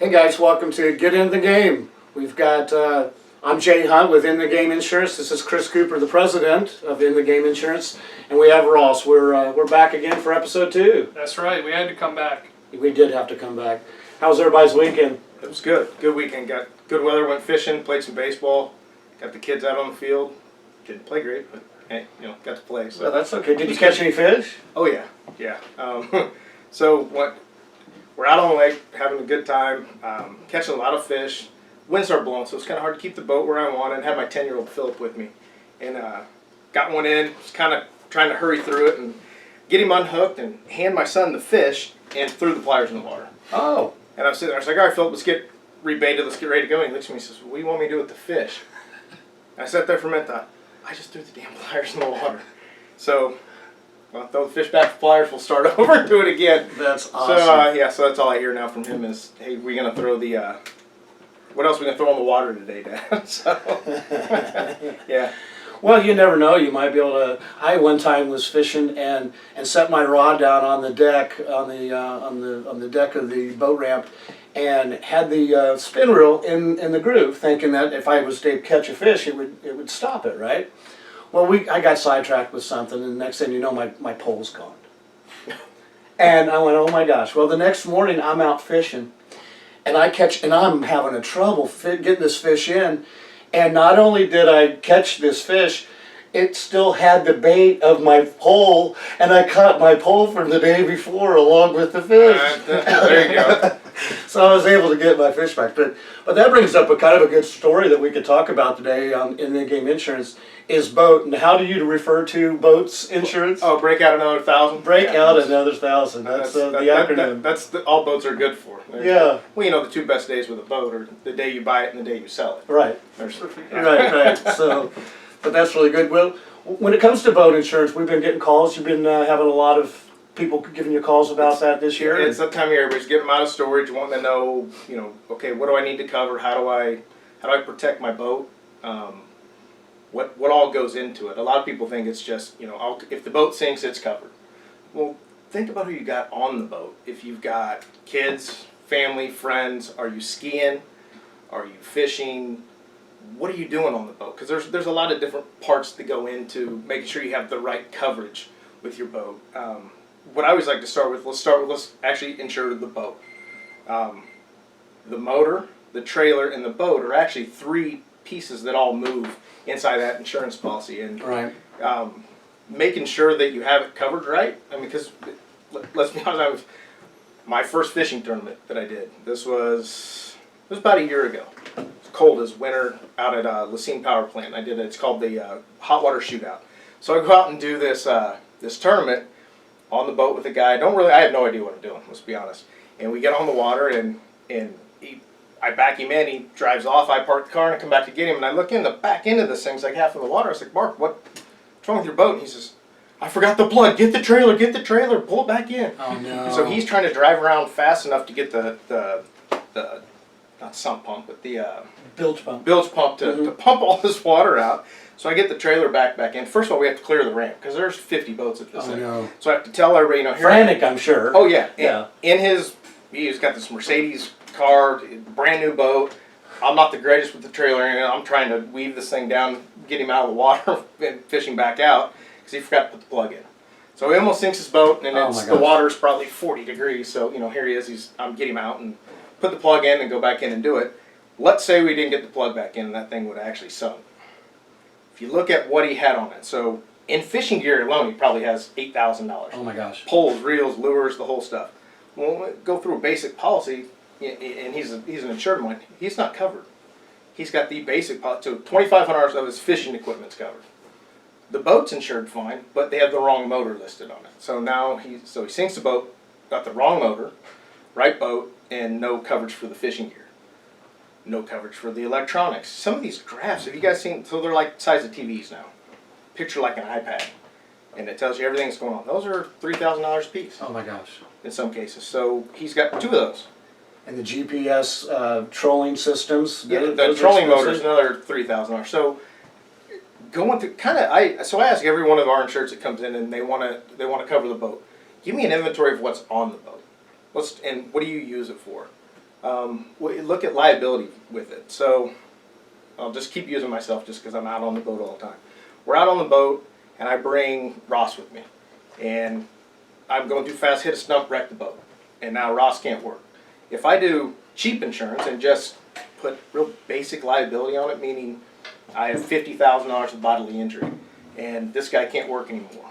Hey guys, welcome to Get in the Game. We've got, I'm Jay Hunt with In the Game Insurance. This is Chris Cooper, the president of In the Game Insurance, and we have Ross. We're back again for episode 2. That's right. We had to come back. We did have to come back. How was everybody's weekend? It was good. Good weekend. Got good weather. Went fishing. Played some baseball. Got the kids out on the field. Didn't play great, but hey, got to play. So Well, that's okay. Did you catch any fish? oh yeah. So what? We're out on the lake having a good time, catching a lot of fish. Wind started blowing, so it's kind of hard to keep the boat where I wanted. And had my 10-year-old Philip with me, and got one in. Was kind of trying to hurry through it and get him unhooked and hand my son the fish and threw the pliers in the water. Oh. And I'm sitting there. I was like, all right, Philip, let's get rebaited. Let's get ready to go. And he looks at me and says, what do you want me to do with the fish? And I sat there for a minute and thought, I just threw the damn pliers in the water. So, well, throw the fish back to pliers. We'll start over and do it again. That's awesome. So that's all I hear now from him is, hey, we're going to throw the, what else are we going to throw in the water today, Dad? So, yeah. Well, you never know. You might be able to. I one time was fishing and set my rod down on the deck on the deck of the boat ramp, and had the spin reel in the groove, thinking that if I was to catch a fish, it would stop it, right? Well, I got sidetracked with something, and the next thing you know, my pole's gone. And I went, oh my gosh. Well, the next morning I'm out fishing, and I'm having a trouble getting this fish in. And not only did I catch this fish, it still had the bait of my pole, and I caught my pole from the day before along with the fish. There you go. So I was able to get my fish back. But that brings up a kind of a good story that we could talk about today in the game insurance is boat. And how do you refer to boats insurance? Oh, break out another 1,000. Break out another 1,000. That's the acronym. That's all boats are good for. Yeah. Well, the two best days with a boat are the day you buy it and the day you sell it. Right. Yeah. Right. So, but that's really good. Well, when it comes to boat insurance, we've been getting calls. You've been having a lot of people giving you calls about that this year. It's that time of year. Everybody's getting them out of storage, wanting to know, okay, what do I need to cover? How do I protect my boat? What all goes into it? A lot of people think it's just, if the boat sinks, it's covered. Well, think about who you got on the boat. If you've got kids, family, friends, are you skiing? Are you fishing? What are you doing on the boat? Because there's a lot of different parts that go into making sure you have the right coverage with your boat. What I always like to start with, let's actually insure the boat. The motor, the trailer, and the boat are actually 3 pieces that all move inside that insurance policy. And Right. Making sure that you have it covered right. I mean, because let's be honest, my first fishing tournament that I did, this was about a year ago. It's cold as winter out at Lacine Power Plant. It's called the Hot Water Shootout. So I go out and do this tournament on the boat with a guy. I have no idea what I'm doing, let's be honest. And we get on the water and I back him in, he drives off, I park the car and I come back to get him, and I look in the back end of this thing, it's like half in the water. I was like, Mark, what's wrong with your boat? And he says, I forgot the plug, get the trailer, pull it back in. Oh no. So he's trying to drive around fast enough to get the not sump pump, but the bilge pump to pump all this water out. So I get the trailer back in. First of all, we have to clear the ramp because there's 50 boats at this thing. No. So I have to tell everybody, here. Frantic, I'm sure. Oh yeah. Yeah. He's got this Mercedes car, brand new boat. I'm not the greatest with the trailer, and I'm trying to weave this thing down, get him out of the water, and fishing back out because he forgot to put the plug in. So he almost sinks his boat, and the water's probably 40 degrees. So here he is. I'm getting him out and put the plug in and go back in and do it. Let's say we didn't get the plug back in, and that thing would have actually sunk. If you look at what he had on it, so in fishing gear alone, he probably has $8,000. Oh my gosh. Poles, reels, lures, the whole stuff. Well, when we go through a basic policy, and he's an insured one, he's not covered. He's got the basic policy, so 2,500 hours of his fishing equipment's covered. The boat's insured fine, but they have the wrong motor listed on it. So now he sinks the boat, got the wrong motor, right boat, and no coverage for the fishing gear. No coverage for the electronics. Some of these graphs, have you guys seen? So they're like the size of TVs now. Picture like an iPad, and it tells you everything that's going on. Those are $3,000 a piece. Oh my gosh. In some cases. So he's got 2 of those. And the GPS trolling systems. Yeah, the trolling motor is another $3,000. So going through I ask every one of our insureds that comes in, and they want to cover the boat. Give me an inventory of what's on the boat. And what do you use it for? Look at liability with it. So I'll just keep using myself just because I'm out on the boat all the time. We're out on the boat, and I bring Ross with me. And I'm going too fast, hit a stump, wreck the boat. And now Ross can't work. If I do cheap insurance and just put real basic liability on it, meaning I have $50,000 of bodily injury, and this guy can't work anymore,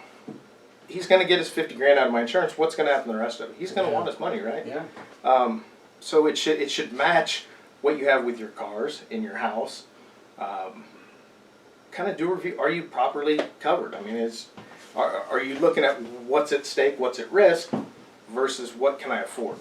he's going to get his 50 grand out of my insurance. What's going to happen to the rest of it? He's going to want his money, right? Yeah. So it should match what you have with your cars in your house. Kind of do a review. Are you properly covered? I mean, are you looking at what's at stake, what's at risk, versus what can I afford?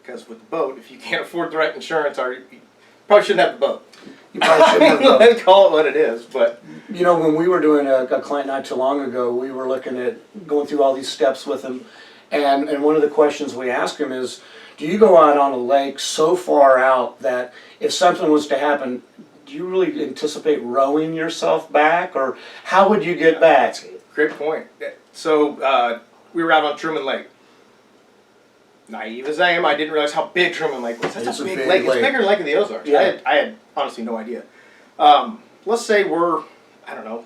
Because with the boat, if you can't afford the right insurance, you probably shouldn't have the boat. You probably shouldn't have the Let's call it what it is. But You know, when we were doing a client not too long ago, we were looking at going through all these steps with him, and one of the questions we asked him is, do you go out on a lake so far out that if something was to happen, do you really anticipate rowing yourself back, or how would you get back? great point. So we were out on Truman Lake. Naive as I am, I didn't realize how big Truman Lake was. That's a big lake. It's bigger than Lake of the Ozarks. Yeah. I had honestly no idea. Let's say we're, I don't know,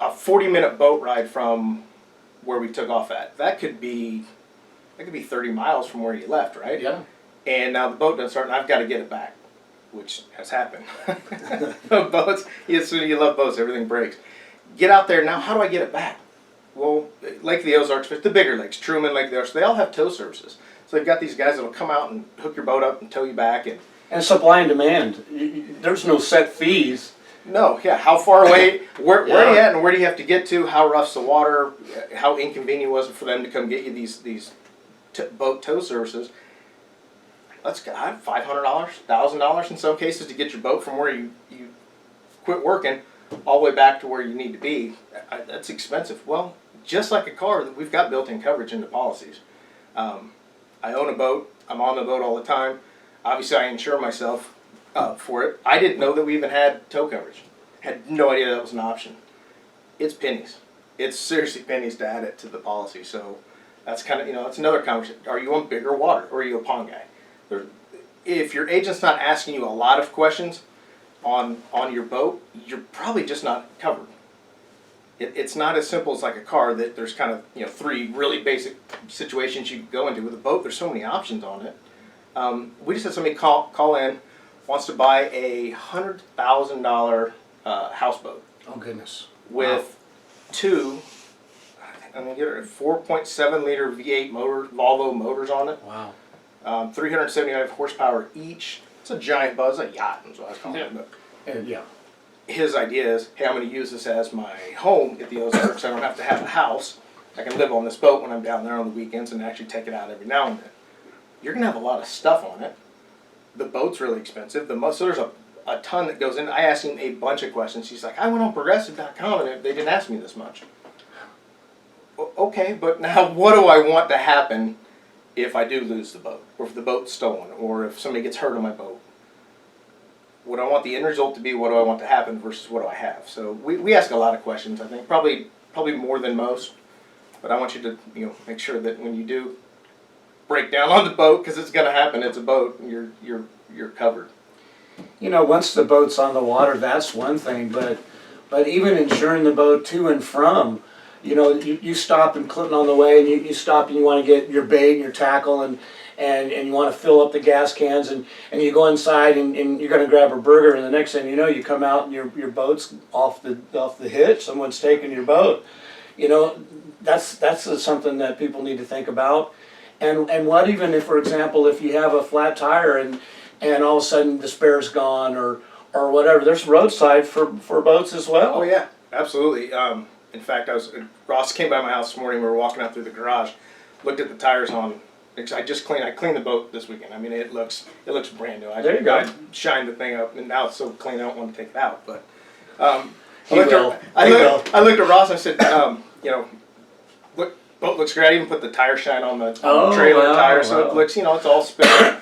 a 40-minute boat ride from where we took off at. That could be 30 miles from where you left, right? Yeah. And now the boat doesn't start, and I've got to get it back, which has happened. Boats, you love boats, everything breaks. Get out there, now how do I get it back? Well, Lake of the Ozarks, the bigger lakes, Truman, Lake of the Ozarks, they all have tow services. So they've got these guys that'll come out and hook your boat up and tow you back. And supply and demand. There's no set fees. No, yeah, how far away, where are you at, and where do you have to get to, how rough's the water, how inconvenient was it for them to come get you these boat tow services. Let's go, $500, $1,000 in some cases to get your boat from where you quit working all the way back to where you need to be. That's expensive. Well, just like a car, we've got built-in coverage in the policies. I own a boat. I'm on the boat all the time. Obviously, I insure myself for it. I didn't know that we even had tow coverage. Had no idea that was an option. It's pennies. It's seriously pennies to add it to the policy. So that's kind of, that's another conversation. Are you on bigger water, or are you a pond guy? If your agent's not asking you a lot of questions on your boat, you're probably just not covered. It's not as simple as like a car that there's kind of three really basic situations you can go into. With a boat, there's so many options on it. We just had somebody call in, wants to buy a $100,000 houseboat. Oh goodness! With two, I'm gonna get it, 4.7 liter V8 motor, Volvo motors on it. Wow. 375 horsepower each. It's a giant boat. It's a yacht, is what I was calling it. And yeah. His idea is, hey, I'm going to use this as my home at the Ozarks. I don't have to have a house. I can live on this boat when I'm down there on the weekends and actually take it out every now and then. You're going to have a lot of stuff on it. The boat's really expensive. So there's a ton that goes in. I asked him a bunch of questions. He's like, I went on Progressive.com and they didn't ask me this much. Okay, but now what do I want to happen if I do lose the boat, or if the boat's stolen, or if somebody gets hurt on my boat? What do I want the end result to be? What do I want to happen versus what do I have? So we ask a lot of questions. I think probably more than most. But I want you to make sure that when you do break down on the boat, because it's going to happen. It's a boat. And you're covered. Once the boat's on the water, that's one thing. But even insuring the boat to and from. You stop in Clinton on the way, and you stop and you want to get your bait and your tackle, and you want to fill up the gas cans, and you go inside and you're going to grab a burger, and the next thing you know, you come out and your boat's off the hitch. Someone's taking your boat. That's something that people need to think about. And what even if, for example, if you have a flat tire and all of a sudden the spare's gone or whatever, there's roadside for boats as well. Oh yeah, absolutely. In fact, Ross came by my house this morning. We were walking out through the garage, looked at the tires on. I cleaned the boat this weekend. I mean, it looks brand new. There you go. I shined the thing up, and now it's so clean I don't want to take it out. But I looked at Ross and I said, boat looks great. I even put the tire shine on the trailer tire, so it looks, it's all spinning,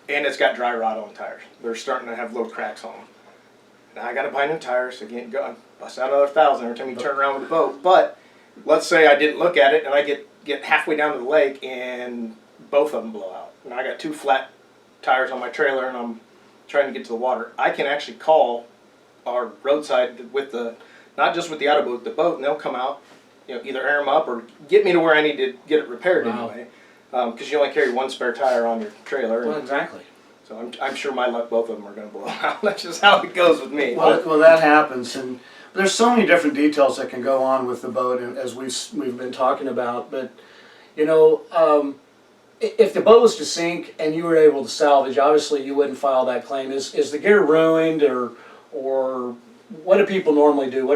and it's got dry rot on the tires. They're starting to have little cracks on them. Now I got to buy new tires. Again, bust out another $1,000 every time you turn around with the boat. But let's say I didn't look at it, and I get halfway down to the lake, and both of them blow out. Now I got two flat tires on my trailer and I'm trying to get to the water, I can actually call our roadside with not just with the auto boat, the boat, and they'll come out, either air them up or get me to where I need to get it repaired anyway. Because you only carry one spare tire on your trailer. Well, exactly. So I'm sure my luck, both of them are going to blow out. That's just how it goes with me. Well, that happens, and there's so many different details that can go on with the boat, and as we've been talking about. But if the boat was to sink and you were able to salvage, obviously you wouldn't file that claim. Is the gear ruined, or what do people normally do?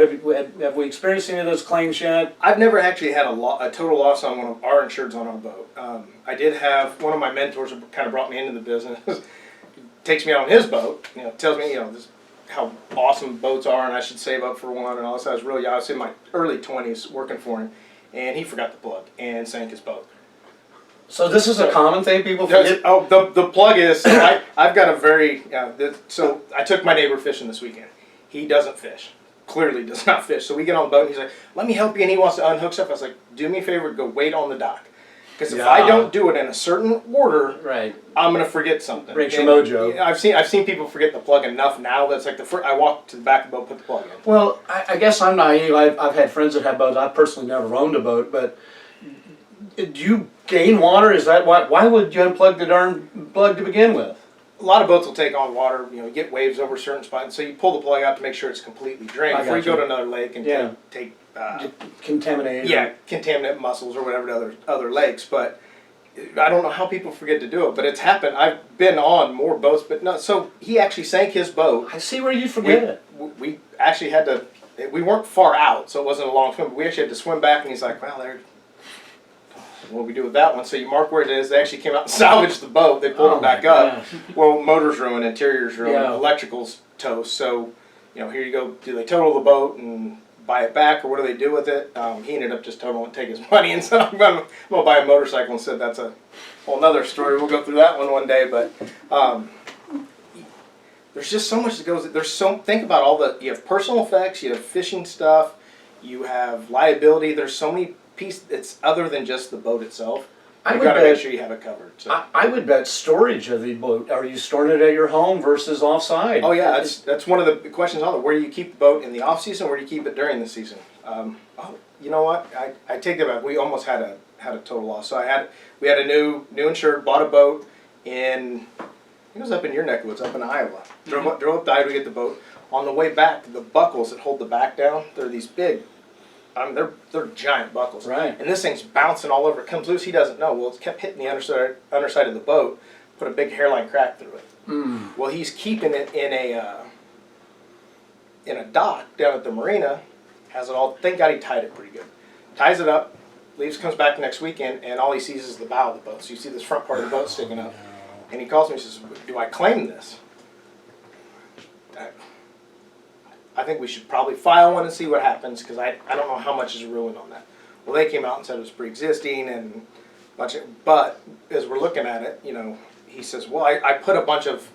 Have we experienced any of those claims yet? I've never actually had a total loss on one of our insureds on our boat. I did have one of my mentors who kind of brought me into the business. Takes me out on his boat, tells me, how awesome boats are, and I should save up for one, and all this. I was in my early 20s working for him, and he forgot the plug and sank his boat. So this is a common thing people forget? Oh, the plug is, I've got a very, so I took my neighbor fishing this weekend. He doesn't fish. Clearly does not fish. So we get on the boat and he's like, let me help you, and he wants to unhook stuff. I was like, do me a favor, go wait on the dock. Because if I don't do it in a certain order, right, I'm going to forget something. Breaks your mojo. I've seen people forget the plug enough now that's like I walk to the back of the boat, put the plug in. Well, I guess I'm naive. I've had friends that have boats. I've personally never owned a boat, but do you gain water? Is that why would you unplug the darn plug to begin with? A lot of boats will take on water, you get waves over certain spots, so you pull the plug out to make sure it's completely drained before you go to another lake and take contaminated. Yeah, contaminant mussels or whatever to other lakes. But I don't know how people forget to do it, but it's happened. I've been on more boats, but no. So he actually sank his boat. I see where you forget it. We actually had to. We weren't far out, so it wasn't a long swim. But we actually had to swim back, and he's like, "Well, there. What do we do with that one?" So you mark where it is. They actually came out and salvaged the boat. They pulled it back up. Well, motor's ruined, interior's ruined, electrical's toast. So, here you go. Do they total the boat and buy it back, or what do they do with it? He ended up just totaling and take his money and said, I'm going to buy a motorcycle, and said that's a whole nother story. We'll go through that one day. But there's just so much that goes. Think about you have personal effects, you have fishing stuff, you have liability. There's so many pieces. It's other than just the boat itself. You've got to make sure you have it covered. So. I would bet storage of the boat. Are you storing it at your home versus offside? Oh yeah, that's one of the questions on it. Where do you keep the boat in the off season? Where do you keep it during the season? You know what? I take that back. We almost had a total loss. So we had a new insured, bought a boat in. It was up in your neck of the woods, up in Iowa. Drove up the Iowa to get the boat. On the way back, the buckles that hold the back down, they're these big. They're giant buckles. Right. And this thing's bouncing all over. It comes loose. He doesn't know. Well, it's kept hitting the underside of the boat, put a big hairline crack through it. Mm. Well, he's keeping it in a dock down at the marina. Has it all. Thank God he tied it pretty good. Ties it up, leaves, comes back next weekend, and all he sees is the bow of the boat. So you see this front part of the boat sticking up. And he calls me and says, "Do I claim this?" I think we should probably file one and see what happens, because I don't know how much is ruined on that. Well, they came out and said it was pre-existing and but as we're looking at it, he says, well, I put a bunch of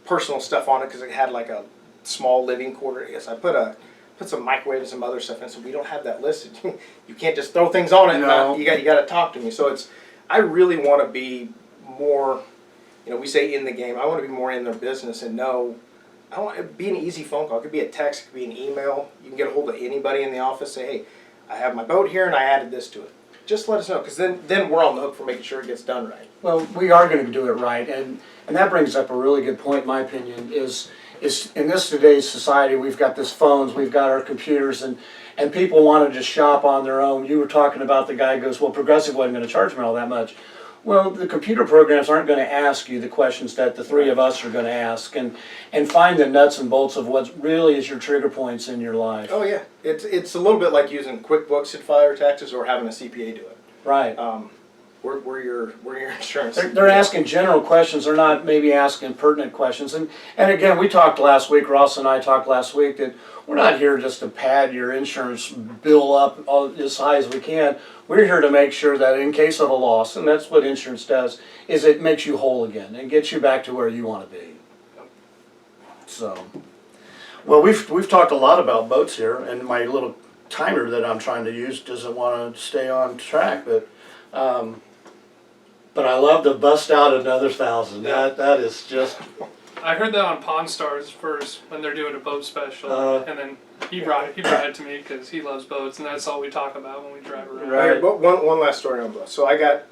personal stuff on it because it had like a small living quarter. Yes, I put some microwave and some other stuff in, so we don't have that listed. You can't just throw things on it. No. You got to talk to me. So I really want to be more, we say in the game. I want to be more in their business and know. I want it to be an easy phone call. It could be a text, it could be an email. You can get a hold of anybody in the office. Say, hey, I have my boat here and I added this to it. Just let us know, because then we're on the hook for making sure it gets done right. Well, we are going to do it right, and that brings up a really good point. In my opinion, is in this today's society, we've got these phones, we've got our computers, and people want to just shop on their own. You were talking about the guy goes, well, Progressive wasn't going to charge me all that much. Well, the computer programs aren't going to ask you the questions that the three of us are going to ask, and find the nuts and bolts of what really is your trigger points in your life. Oh yeah, it's a little bit like using QuickBooks to file your taxes or having a CPA do it. Right. We're your insurance. They're asking general questions. They're not maybe asking pertinent questions. And again, we talked last week. Ross and I talked last week that we're not here just to pad your insurance bill up as high as we can. We're here to make sure that in case of a loss, and that's what insurance does, is it makes you whole again and gets you back to where you want to be. So, well, we've talked a lot about boats here, and my little timer that I'm trying to use doesn't want to stay on track, but But I love to bust out another 1,000. That is just. I heard that on Pawn Stars first when they're doing a boat special, and then he brought it to me because he loves boats, and that's all we talk about when we drive around. Right. But one last story on boats. So I got,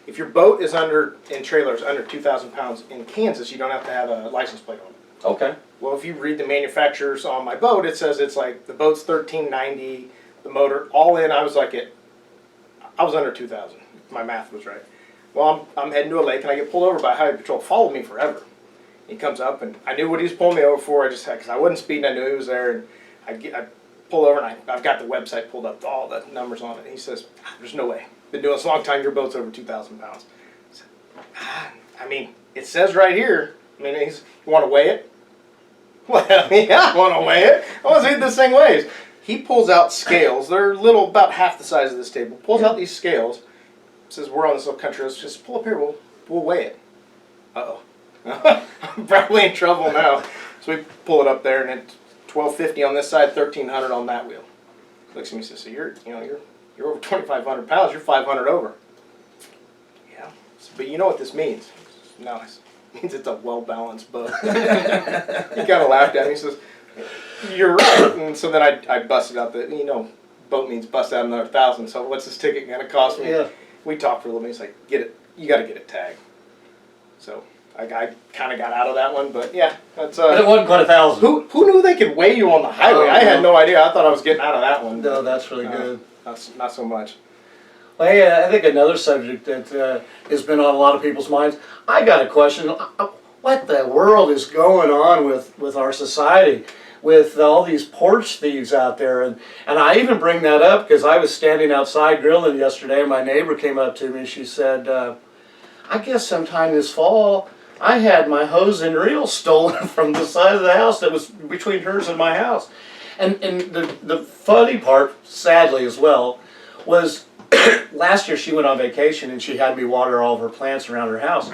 if your boat is in trailers under 2,000 pounds in Kansas, you don't have to have a license plate on it. Okay. Well, if you read the manufacturers on my boat, it says it's like the boat's 1390, the motor all in. I was under 2,000. My math was right. Well, I'm heading to a lake and I get pulled over by Highway Patrol. Followed me forever. He comes up and I knew what he was pulling me over for. I just because I wasn't speeding, I knew he was there. And I pull over and I've got the website pulled up, all the numbers on it. And he says, "There's no way. Been doing this a long time. Your boat's over 2,000 pounds." I said, I mean, it says right here. I mean, you want to weigh it? Well, yeah, I want to weigh it. I want to see what this thing weighs. He pulls out scales. They're little, about half the size of this table. Pulls out these scales. Says, "We're on this little country. Let's just pull up here. We'll weigh it." Uh-oh. I'm probably in trouble now. So we pull it up there, and it's 1,250 on this side, 1,300 on that wheel. He looks at me and says, "So you're over 2,500 pounds. You're 500 over." Yeah. But you know what this means? No, it means it's a well-balanced boat. He kind of laughed at me. He says, "You're right." And so then I busted out boat means bust out another 1,000. So what's this ticket going to cost me? Yeah. We talked for a little bit. He's like, "Get it. You got to get it tagged." So I kind of got out of that one, but yeah, that's. But it wasn't quite 1,000. Who knew they could weigh you on the highway? I had no idea. I thought I was getting out of that one. No, that's really good. Not so much. Well, hey, I think another subject that has been on a lot of people's minds. I got a question. What the world is going on with our society, with all these porch thieves out there? And I even bring that up because I was standing outside grilling yesterday, and my neighbor came up to me and she said, "I guess sometime this fall, I had my hose and reel stolen from the side of the house that was between hers and my house." And the funny part, sadly as well, was last year she went on vacation and she had me water all of her plants around her house.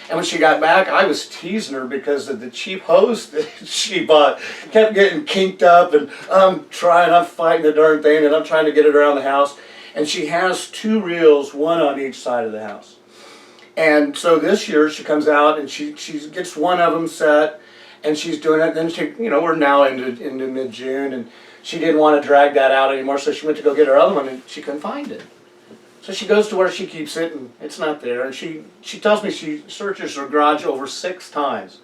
And when she got back, I was teasing her because of the cheap hose that she bought. Kept getting kinked up, and I'm fighting the darn thing, and I'm trying to get it around the house. And she has 2 reels, one on each side of the house. And so this year she comes out and she gets one of them set, and she's doing it. And then we're now into mid-June, and she didn't want to drag that out anymore, so she went to go get her other one, and she couldn't find it. So she goes to where she keeps it, and it's not there. And she tells me she searches her garage over 6 times.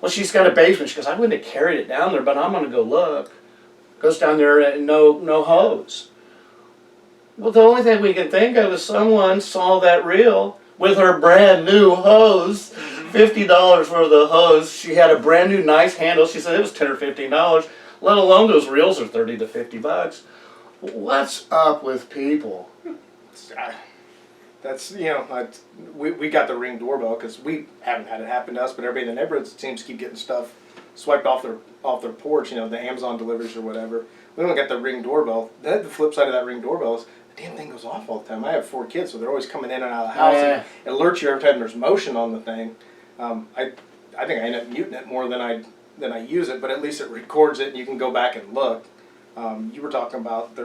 Well, she's got a basement. She goes, "I wouldn't have carried it down there, but I'm going to go look." Goes down there and no hose. Well, the only thing we can think of is someone saw that reel with her brand new hose, $50 worth of hose. She had a brand new nice handle. She said it was $10 or $15, let alone those reels are $30 to $50. What's up with people? That's we got the Ring doorbell because we haven't had it happen to us, but everybody in the neighborhood seems to keep getting stuff swiped off their porch. The Amazon deliveries or whatever. We don't got the Ring doorbell. The flip side of that Ring doorbell is the damn thing goes off all the time. I have 4 kids, so they're always coming in and out of the house. Yeah. And it alerts you every time there's motion on the thing. I think I end up muting it more than I use it, but at least it records it and you can go back and look. You were talking about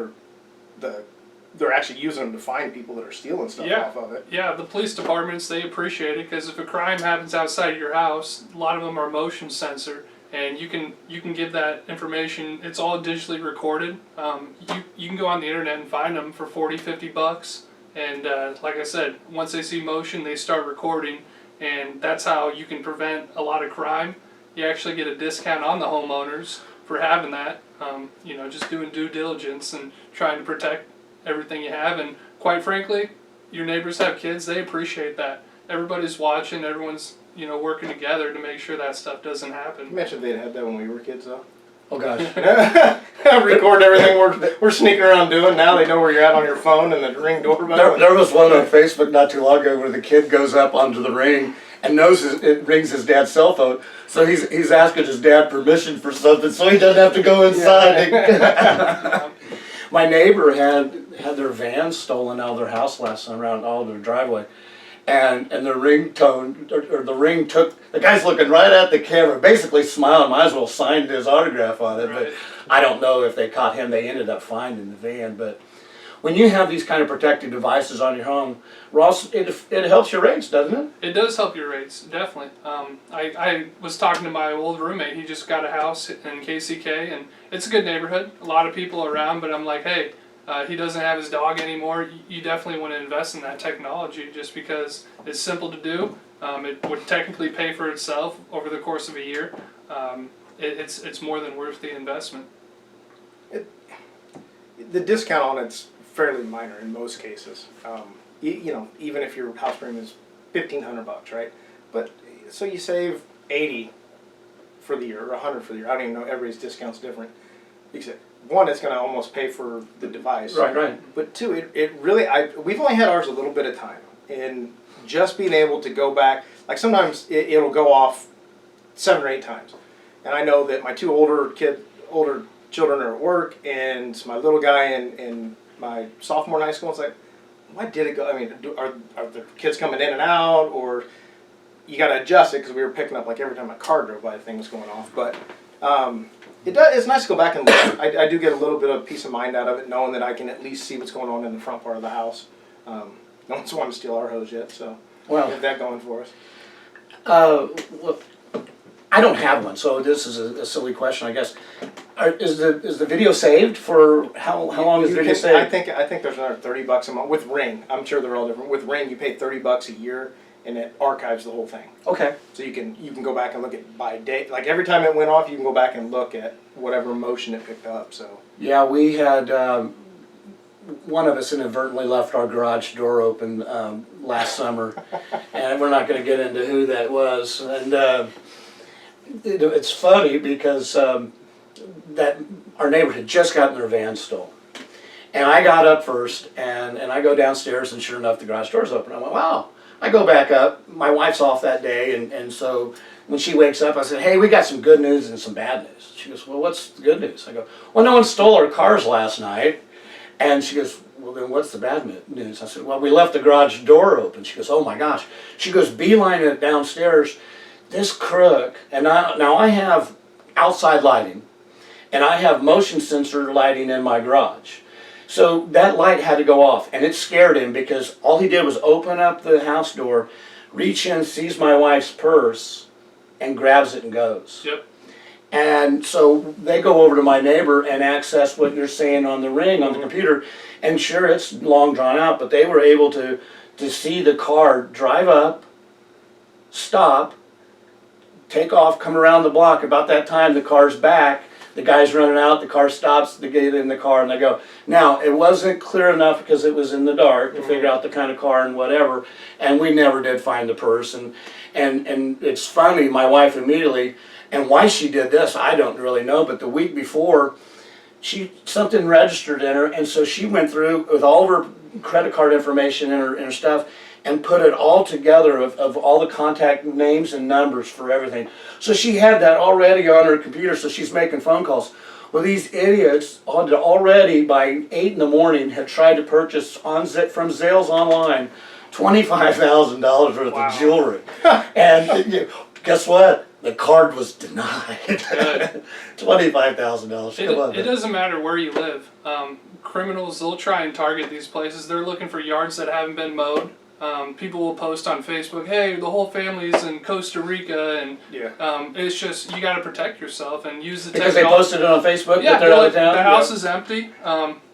they're actually using them to find people that are stealing stuff off of it. Yeah, the police departments, they appreciate it because if a crime happens outside of your house, a lot of them are motion sensor, and you can give that information. It's all digitally recorded. You can go on the internet and find them for $40-50, and like I said, once they see motion, they start recording, and that's how you can prevent a lot of crime. You actually get a discount on the homeowners for having that. Just doing due diligence and trying to protect everything you have. And quite frankly, your neighbors have kids, they appreciate that. Everybody's watching, everyone's working together to make sure that stuff doesn't happen. You mentioned they'd had that when we were kids, though. Oh gosh. Record everything we're sneaking around doing. Now they know where you're at on your phone and the Ring doorbell. There was one on Facebook not too long ago where the kid goes up onto the ring and knows it rings his dad's cell phone, so he's asking his dad permission for something so he doesn't have to go inside. Yeah. My neighbor had their van stolen out of their house last time around all their driveway, and the ringtone or the ring took the guy's looking right at the camera, basically smiling. Might as well signed his autograph on it. Right. But I don't know if they caught him. They ended up finding the van, but when you have these kind of protective devices on your home, Ross, it helps your rates, doesn't it? It does help your rates, definitely. I was talking to my old roommate. He just got a house in KCK, and it's a good neighborhood. A lot of people around, but I'm like, hey, he doesn't have his dog anymore. You definitely want to invest in that technology just because it's simple to do. It would technically pay for itself over the course of a year. It's more than worth the investment. The discount on it's fairly minor in most cases. You know, even if your house premium is $1,500, right? But so you save 80 for the year or 100 for the year. I don't even know. Everybody's discount's different. Except one, it's going to almost pay for the device. Right. But two, it really. We've only had ours a little bit of time, and just being able to go back. Like sometimes it'll go off 7 or 8 times, and I know that my 2 older children are at work, and my little guy in my sophomore in high school. It's like, why did it go? I mean, are the kids coming in and out, or you got to adjust it because we were picking up like every time my car drove by, the thing was going off. But it's nice to go back and look. I do get a little bit of peace of mind out of it, knowing that I can at least see what's going on in the front part of the house. No one's wanted to steal our hose yet, so we have that going for us. Well, I don't have one, so this is a silly question, I guess. Is the video saved for how long is the video saved? I think there's another $30 a month with Ring. I'm sure they're all different. With Ring, you pay $30 a year, and it archives the whole thing. Okay. So you can go back and look at by date. Like every time it went off, you can go back and look at whatever motion it picked up. So yeah, we had one of us inadvertently left our garage door open last summer, and we're not going to get into who that was. And it's funny because that our neighbor had just gotten their van stolen. And I got up first, and I go downstairs, and sure enough, the garage door's open. I went, wow. I go back up. My wife's off that day, and so when she wakes up, I said, hey, we got some good news and some bad news. She goes, well, what's the good news? I go, well, no one stole our cars last night. And she goes, well, then what's the bad news? I said, well, we left the garage door open. She goes, oh, my gosh. She goes, beeline it downstairs. This crook, and now I have outside lighting, and I have motion sensor lighting in my garage. So that light had to go off, and it scared him because all he did was open up the house door, reach in, sees my wife's purse, and grabs it and goes. Yep. And so they go over to my neighbor and access what you're saying on the Ring on the computer, and sure, it's long drawn out, but they were able to see the car drive up, stop, take off, come around the block. About that time, the car's back. The guy's running out, the car stops, they get in the car, and they go. Now, it wasn't clear enough because it was in the dark to figure out the kind of car and whatever, and we never did find the purse. And it's funny, my wife immediately, and why she did this, I don't really know, but the week before, something registered in her, and so she went through with all of her credit card information in her stuff, and put it all together of all the contact names and numbers for everything. So she had that already on her computer, so she's making phone calls. Well, these idiots had already, by 8 in the morning, had tried to purchase from Zales online $25,000 worth of jewelry. And guess what? The card was denied. $25,000. It doesn't matter where you live. Criminals, they'll try and target these places. They're looking for yards that haven't been mowed. People will post on Facebook, hey, the whole family's in Costa Rica, and it's just, you got to protect yourself and use the technology. Because they posted it on Facebook that they're out of town? The house is empty.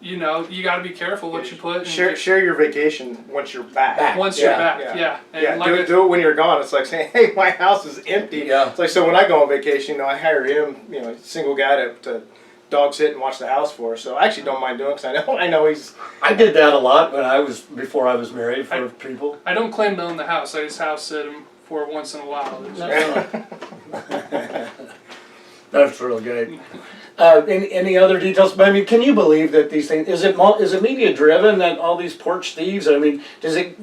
You know, you got to be careful what you put. Share your vacation once you're back. Once you're back, And like do it when you're gone. It's like saying, hey, my house is empty. Yeah. It's like, so when I go on vacation, I hire him, single guy to dog sit and watch the house for us. So I actually don't mind doing it because I know he's. I did that a lot before I was married for people. I don't claim to own the house. I just house sit him for once in a while. That's really great. Any other details? But I mean, can you believe that these things? Is it media driven that all these porch thieves? I mean, does it?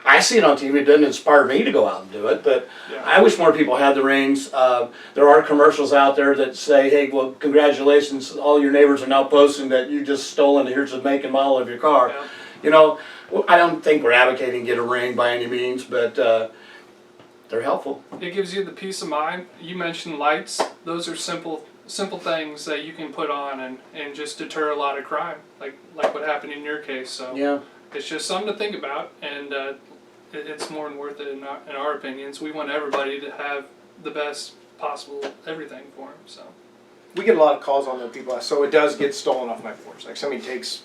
I see it on TV. It doesn't inspire me to go out and do it, but I wish more people had the Rings. There are commercials out there that say, hey, well, congratulations, all your neighbors are now posting that you just stolen, here's the make and model of your car. Yeah. I don't think we're advocating get a Ring by any means, but they're helpful. It gives you the peace of mind. You mentioned lights. Those are simple simple things that you can put on and just deter a lot of crime, like what happened in your case. So Yeah. it's just something to think about, and it's more than worth it in our opinions. We want everybody to have the best possible everything for them. So We get a lot of calls on the people, so it does get stolen off my porch. Like somebody takes,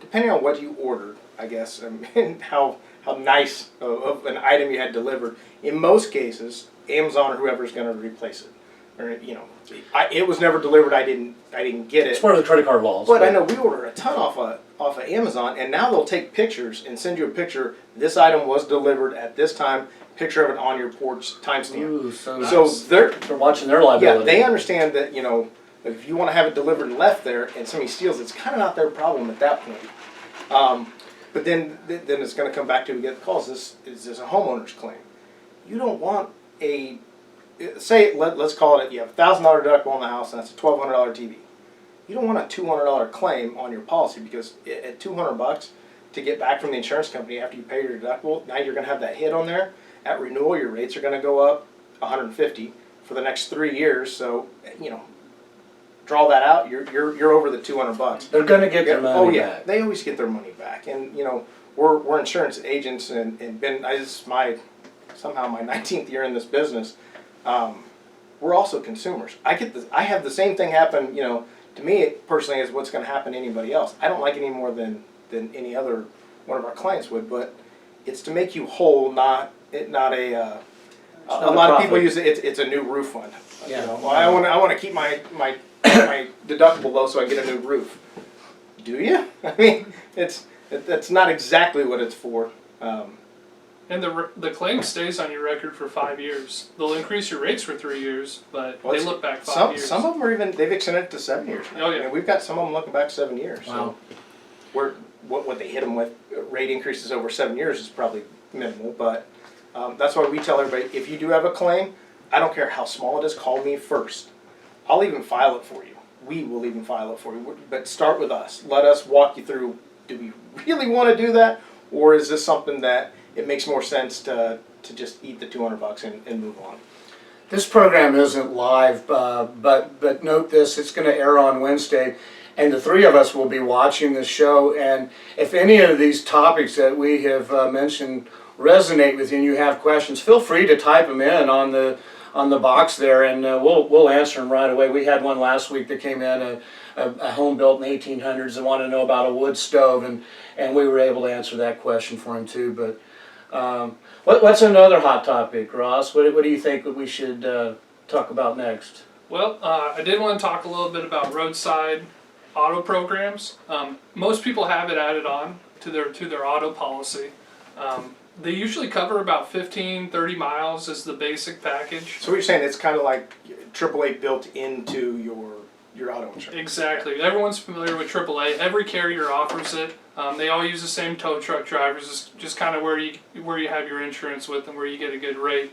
depending on what you ordered, I guess, and how nice of an item you had delivered. In most cases, Amazon or whoever's going to replace it, or it was never delivered. I didn't get it. It's part of the credit card laws. But I know we order a ton off of Amazon, and now they'll take pictures and send you a picture. This item was delivered at this time. Picture of it on your porch, timestamp. Ooh, so they're they're watching their liability. Yeah, they understand that if you want to have it delivered and left there, and somebody steals, it's kind of not their problem at that point. But then it's going to come back to we get the calls. Is this a homeowner's claim? You don't want let's call it, you have a $1,000 deductible on the house, and that's a $1,200 TV. You don't want a $200 claim on your policy, because at $200 to get back from the insurance company after you pay your deductible, now you're going to have that hit on there. At renewal, your rates are going to go up $150 for the next 3 years. So draw that out. You're over the $200. They're going to get their money back. They always get their money back. And we're insurance agents, and this is somehow my 19th year in this business. We're also consumers. I have the same thing happen. To me personally, is what's going to happen to anybody else. I don't like it any more than any other one of our clients would, but it's to make you whole, not a lot of people use it. It's a new roof fund. Yeah. Well, I want to keep my deductible low so I get a new roof. Do you? I mean, that's not exactly what it's for. and the claim stays on your record for 5 years. They'll increase your rates for 3 years, but they look back 5 years. Some of them they've extended it to 7 years now. Oh yeah. I mean, we've got some of them looking back 7 years. Wow. So what they hit them with rate increases over 7 years is probably minimal, but that's why we tell everybody, if you do have a claim, I don't care how small it is, call me first. I'll even file it for you. We will even file it for you, but start with us. Let us walk you through, do we really want to do that, or is this something that it makes more sense to just eat the $200 and move on? This program isn't live, but note this, it's going to air on Wednesday, and the three of us will be watching the show, and if any of these topics that we have mentioned resonate with you and you have questions, feel free to type them in on the box there, and we'll answer them right away. We had one last week that came in, a home built in the 1800s, and wanted to know about a wood stove, and we were able to answer that question for him too. But what's another hot topic, Ross? What do you think that we should talk about next? Well, I did want to talk a little bit about roadside auto programs. Most people have it added on to their auto policy. They usually cover about 15-30 miles as the basic package. So what you're saying, it's kind of like AAA built into your auto insurance. Exactly. Everyone's familiar with AAA. Every carrier offers it. They all use the same tow truck drivers. It's just kind of where you have your insurance with and where you get a good rate.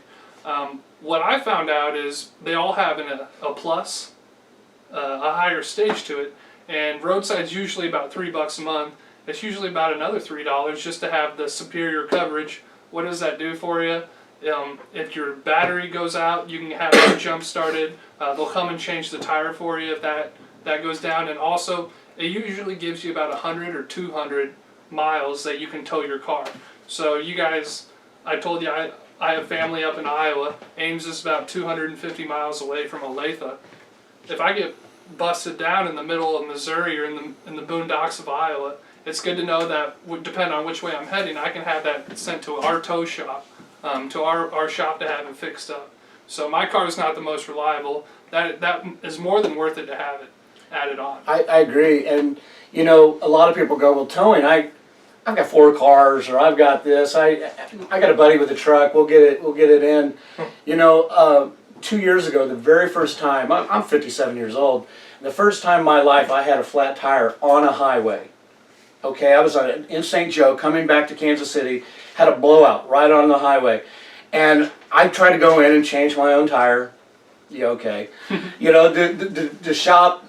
What I found out is they all have a plus, a higher stage to it, and roadside's usually about $3 a month. It's usually about another $3 just to have the superior coverage. What does that do for you? If your battery goes out, you can have it jump started. They'll come and change the tire for you if that goes down. And also, it usually gives you about 100 or 200 miles that you can tow your car. So you guys, I told you I have family up in Iowa. Ames is about 250 miles away from Olathe. If I get busted down in the middle of Missouri or in the boondocks of Iowa, it's good to know that, depending on which way I'm heading, I can have that sent to our tow shop, to our shop to have it fixed up. So my car is not the most reliable. That is more than worth it to have it added on. I agree, and a lot of people go, well, towing, I've got 4 cars, or I've got this. I got a buddy with a truck. We'll get it in. 2 years ago, the very first time, I'm 57 years old. The first time in my life I had a flat tire on a highway. Okay, I was in St. Joe coming back to Kansas City, had a blowout right on the highway, and I tried to go in and change my own tire. Yeah, okay. The shop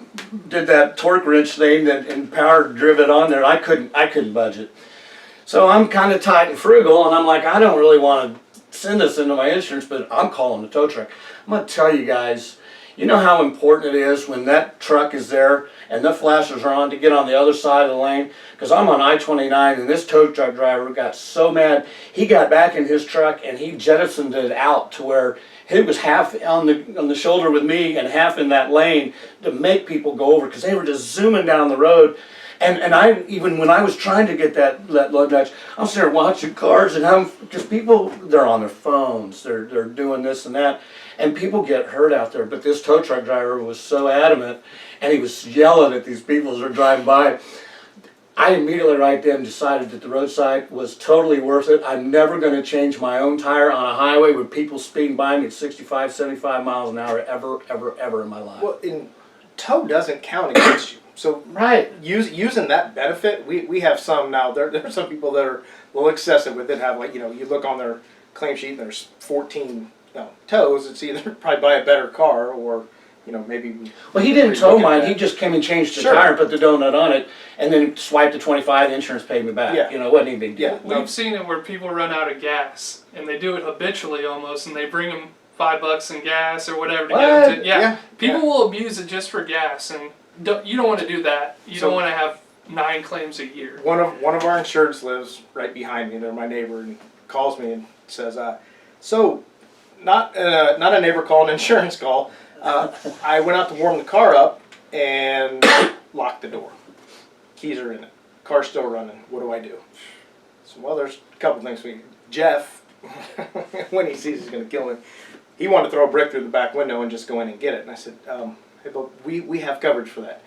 did that torque wrench thing and power drive it on there. I couldn't budge it. So I'm kind of tight and frugal, and I'm like, I don't really want to send this into my insurance, but I'm calling the tow truck. I'm going to tell you guys, You know how important it is when that truck is there and the flashers are on to get on the other side of the lane? Because I'm on I-29 and this tow truck driver got so mad, he got back in his truck and he jettisoned it out to where he was half on the shoulder with me and half in that lane to make people go over because they were just zooming down the road. And I, even when I was trying to get that load match, I'm sitting there watching cars and because people, they're on their phones, they're doing this and that, and people get hurt out there. But this tow truck driver was so adamant, and he was yelling at these people as they're driving by. I immediately right then decided that the roadside was totally worth it. I'm never going to change my own tire on a highway with people speeding by me at 65, 75 miles an hour ever in my life. Well, tow doesn't count against you. So right. Using that benefit, we have some now. There are some people that are a little excessive with it. Have like, you look on their claim sheet and there's 14 tows. It's either probably buy a better car or maybe. Well, he didn't tow mine. He just came and changed the Sure. tire and put the donut on it, and then swiped the 25. The insurance paid me back. Yeah. It wasn't even big deal. Yeah. We've seen it where people run out of gas, and they do it habitually almost, and they bring them $5 in gas or whatever to get them to. Yeah. People will abuse it just for gas, and you don't want to do that. You don't want to have 9 claims a year. One of our insureds lives right behind me. They're my neighbor, and calls me and says, "So, not a neighbor call, an insurance call. I went out to warm the car up and locked the door. Keys are in it. Car's still running. What do I do?" So, well, there's a couple things. Jeff, when he sees he's going to kill him, he wanted to throw a brick through the back window and just go in and get it. And I said, "Hey, but we have coverage for that.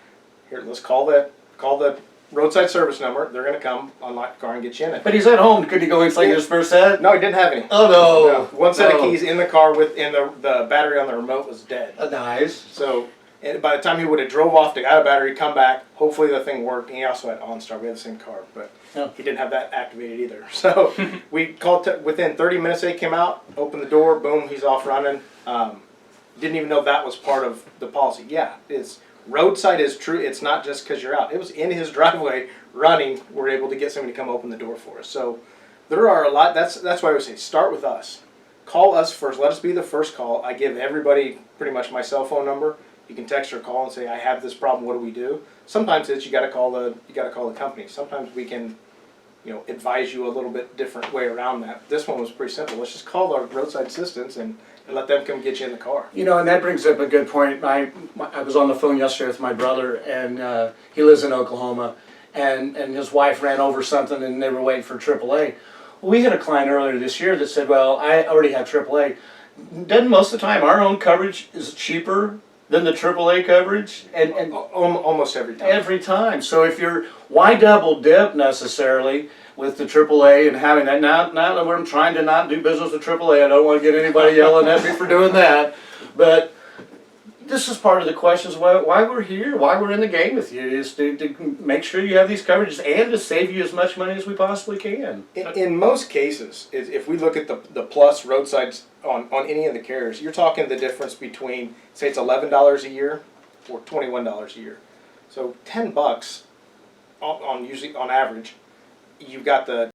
Here, let's call the roadside service number. They're going to come, unlock the car, and get you in it." But he's at home. Could he go inside his first set? No, he didn't have any. Oh no! One set of keys in the car and the battery on the remote was dead. Nice. So, and by the time he would have drove off to get a battery, come back, hopefully the thing worked. And he also had OnStar. We had the same car, but he didn't have that activated either. So we called within 30 minutes. They came out, opened the door, boom, he's off running. Didn't even know that was part of the policy. Yeah, it's roadside is true. It's not just because you're out. It was in his driveway running. We're able to get somebody to come open the door for us. So there are a lot. That's why I would say start with us. Call us first. Let us be the first call. I give everybody pretty much my cell phone number. You can text or call and say, "I have this problem. What do we do?" Sometimes it's you got to call the company. Sometimes we can, advise you a little bit different way around that. This one was pretty simple. Let's just call our roadside assistants and let them come get you in the car. And that brings up a good point. I was on the phone yesterday with my brother, and he lives in Oklahoma, and his wife ran over something, and they were waiting for AAA. Well, we had a client earlier this year that said, "Well, I already have AAA." Doesn't most of the time our own coverage is cheaper than the AAA coverage? And Almost every time. every time. So if why double dip necessarily with the AAA and having that? Now that I'm trying to not do business with AAA, I don't want to get anybody yelling at me for doing that. But this is part of the questions why we're here, why we're in the game with you, is to make sure you have these coverages and to save you as much money as we possibly can. In most cases, if we look at the plus roadsides on any of the carriers, you're talking the difference between, say it's $11 a year or $21 a year. So $10 usually on average, you've got the